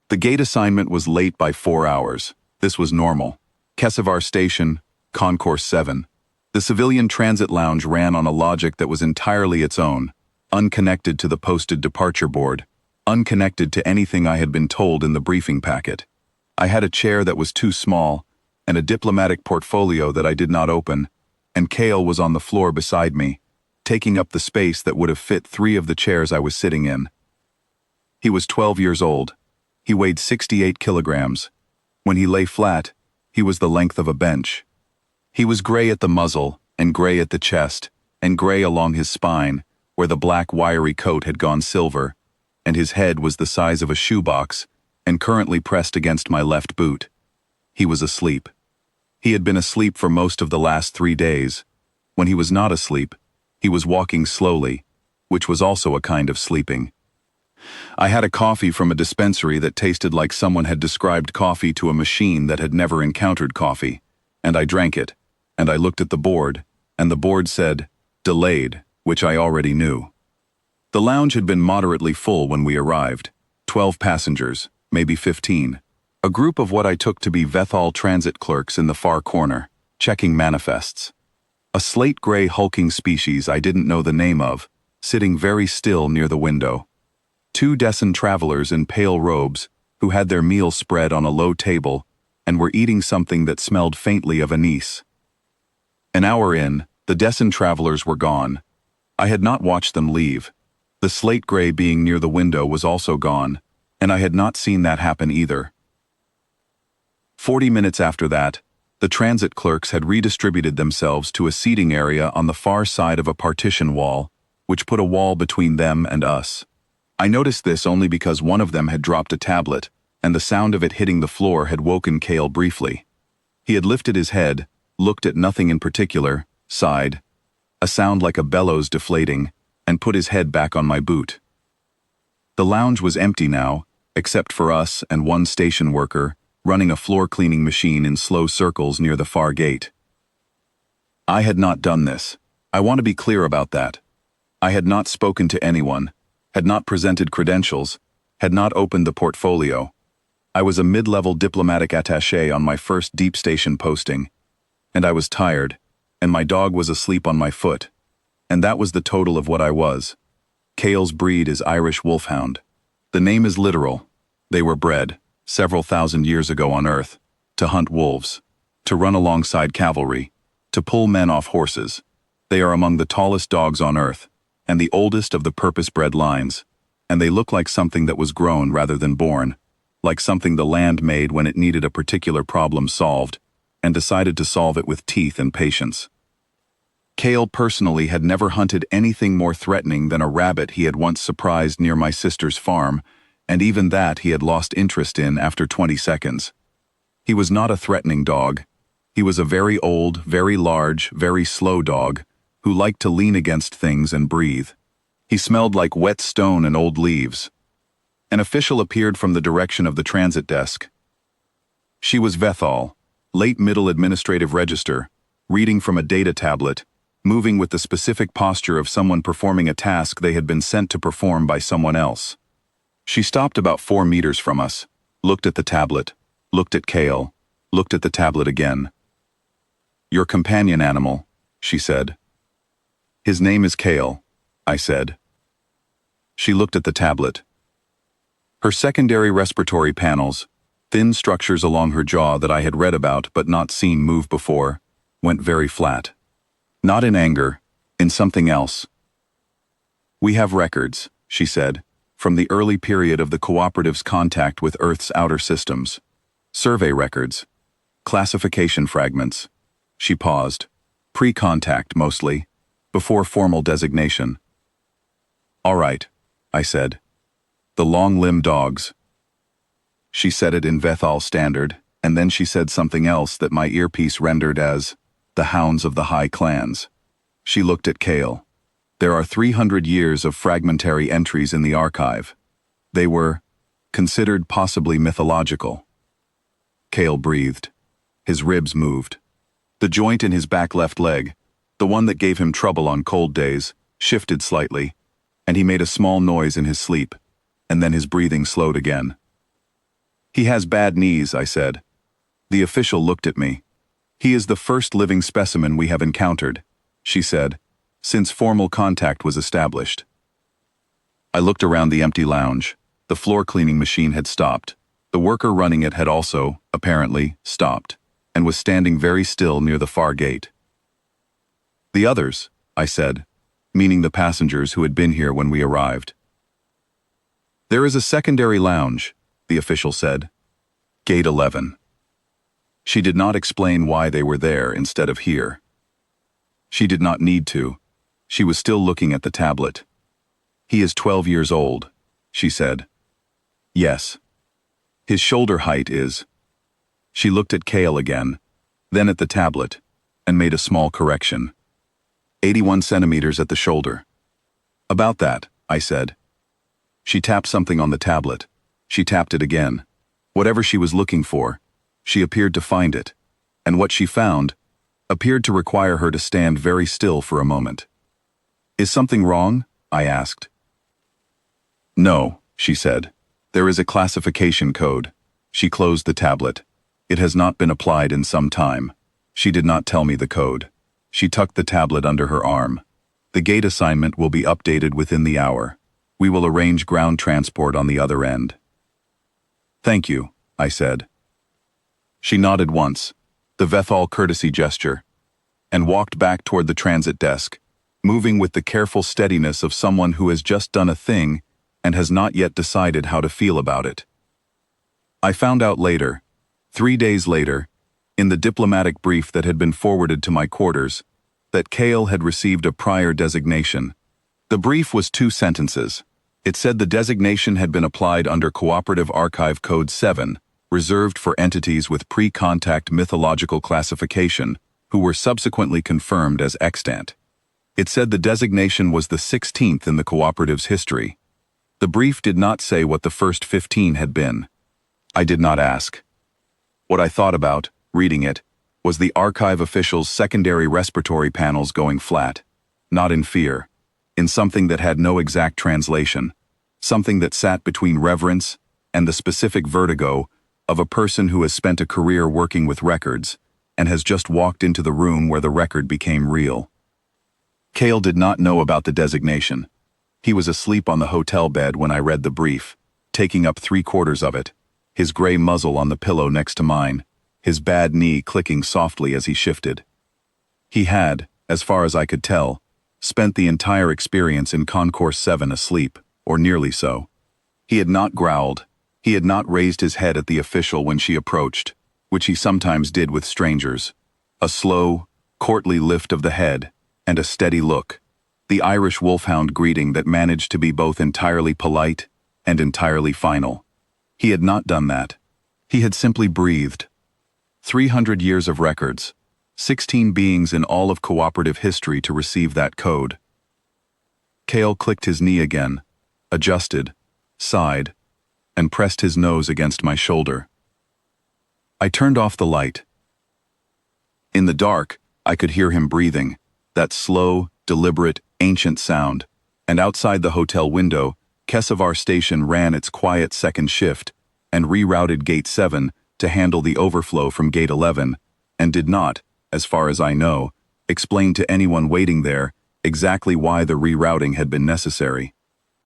The gate assignment was late by 4 hours. This was normal. Kesevar Station, Concourse 7. The civilian transit lounge ran on a logic that was entirely its own, unconnected to the posted departure board, unconnected to anything I had been told in the briefing packet. I had a chair that was too small, and a diplomatic portfolio that I did not open, and Kale was on the floor beside me, taking up the space that would have fit 3 of the chairs I was sitting in. He was 12 years old. He weighed 68 kilograms. When he lay flat, he was the length of a bench. He was gray at the muzzle, and gray at the chest, and gray along his spine, where the black wiry coat had gone silver, and his head was the size of a shoebox, and currently pressed against my left boot. He was asleep. He had been asleep for most of the last 3 days. When he was not asleep, he was walking slowly, which was also a kind of sleeping. I had a coffee from a dispensary that tasted like someone had described coffee to a machine that had never encountered coffee, and I drank it, and I looked at the board, and the board said, "Delayed," which I already knew. The lounge had been moderately full when we arrived. 12 passengers, maybe 15. A group of what I took to be Vethal transit clerks in the far corner, checking manifests. A slate-gray hulking species I didn't know the name of, sitting very still near the window. 2 Descent travelers in pale robes, who had their meal spread on a low table, and were eating something that smelled faintly of anise. An hour in, the Descent travelers were gone. I had not watched them leave. The slate-gray being near the window was also gone, and I had not seen that happen either. 40 minutes after that, the transit clerks had redistributed themselves to a seating area on the far side of a partition wall, which put a wall between them and us. I noticed this only because one of them had dropped a tablet, and the sound of it hitting the floor had woken Kale briefly. He had lifted his head, looked at nothing in particular, sighed, a sound like a bellows deflating, and put his head back on my boot. The lounge was empty now, except for us and 1 station worker, running a floor-cleaning machine in slow circles near the far gate. I had not done this. I want to be clear about that. I had not spoken to anyone, had not presented credentials, had not opened the portfolio. I was a mid-level diplomatic attaché on my first deep station posting, and I was tired, and my dog was asleep on my foot, and that was the total of what I was. Kale's breed is Irish Wolfhound. The name is literal. They were bred, several thousand years ago on Earth, to hunt wolves, to run alongside cavalry, to pull men off horses. They are among the tallest dogs on Earth, and the oldest of the purpose-bred lines, and they look like something that was grown rather than born, like something the land made when it needed a particular problem solved, and decided to solve it with teeth and patience. Kale personally had never hunted anything more threatening than a rabbit he had once surprised near my sister's farm, and even that he had lost interest in after 20 seconds. He was not a threatening dog. He was a very old, very large, very slow dog, who liked to lean against things and breathe. He smelled like wet stone and old leaves. An official appeared from the direction of the transit desk. She was Vethal, late middle administrative register, reading from a data tablet, moving with the specific posture of someone performing a task they had been sent to perform by someone else. She stopped about 4 meters from us, looked at the tablet, looked at Kale, looked at the tablet again. "Your companion animal," she said. "His name is Kale," I said. She looked at the tablet. Her secondary respiratory panels, thin structures along her jaw that I had read about but not seen move before, went very flat. Not in anger, in something else. "We have records," she said, "from the early period of the Cooperative's contact with Earth's outer systems. Survey records. Classification fragments." She paused. "Pre-contact, mostly. Before formal designation." "All right," I said. "The long-limbed dogs." She said it in Vethal standard, and then she said something else that my earpiece rendered as, "the hounds of the high clans." She looked at Kale. "There are 300 years of fragmentary entries in the archive. They were considered possibly mythological." Kale breathed. His ribs moved. The joint in his back left leg, the one that gave him trouble on cold days, shifted slightly, and he made a small noise in his sleep, and then his breathing slowed again. He has bad knees, I said. The official looked at me. He is the first living specimen we have encountered, she said, since formal contact was established. I looked around the empty lounge. The floor cleaning machine had stopped. The worker running it had also, apparently, stopped, and was standing very still near the far gate. The others, I said, meaning the passengers who had been here when we arrived. There is a secondary lounge, the official said. Gate 11. She did not explain why they were there instead of here. She did not need to. She was still looking at the tablet. He is 12 years old, she said. Yes. His shoulder height is... She looked at Kale again, then at the tablet, and made a small correction. 81 centimeters at the shoulder. About that, I said. She tapped something on the tablet. She tapped it again. Whatever she was looking for, she appeared to find it, and what she found appeared to require her to stand very still for a moment. Is something wrong? I asked. No, she said. There is a classification code. She closed the tablet. It has not been applied in some time. She did not tell me the code. She tucked the tablet under her arm. The gate assignment will be updated within the hour. We will arrange ground transport on the other end. Thank you, I said. She nodded once, the Vethal courtesy gesture, and walked back toward the transit desk, moving with the careful steadiness of someone who has just done a thing and has not yet decided how to feel about it. I found out later, 3 days later, in the diplomatic brief that had been forwarded to my quarters, that Kale had received a prior designation. The brief was 2 sentences. It said the designation had been applied under Cooperative Archive Code 7, reserved for entities with pre-contact mythological classification, who were subsequently confirmed as extant. It said the designation was the 16th in the Cooperative's history. The brief did not say what the first 15 had been. I did not ask. What I thought about, reading it, was the archive official's secondary respiratory panels going flat, not in fear, in something that had no exact translation, something that sat between reverence and the specific vertigo of a person who has spent a career working with records and has just walked into the room where the record became real. Kale did not know about the designation. He was asleep on the hotel bed when I read the brief, taking up 3/4 of it, his gray muzzle on the pillow next to mine, his bad knee clicking softly as he shifted. He had, as far as I could tell, spent the entire experience in Concourse 7 asleep, or nearly so. He had not growled. He had not raised his head at the official when she approached, which he sometimes did with strangers. A slow, courtly lift of the head, and a steady look. The Irish Wolfhound greeting that managed to be both entirely polite and entirely final. He had not done that. He had simply breathed. 300 years of records, 16 beings in all of cooperative history to receive that code. Kale clicked his knee again, adjusted, sighed, and pressed his nose against my shoulder. I turned off the light. In the dark, I could hear him breathing, that slow, deliberate, ancient sound, and outside the hotel window, Kesavar Station ran its quiet second shift and rerouted Gate 7 to handle the overflow from Gate 11, and did not, as far as I know, explain to anyone waiting there exactly why the rerouting had been necessary.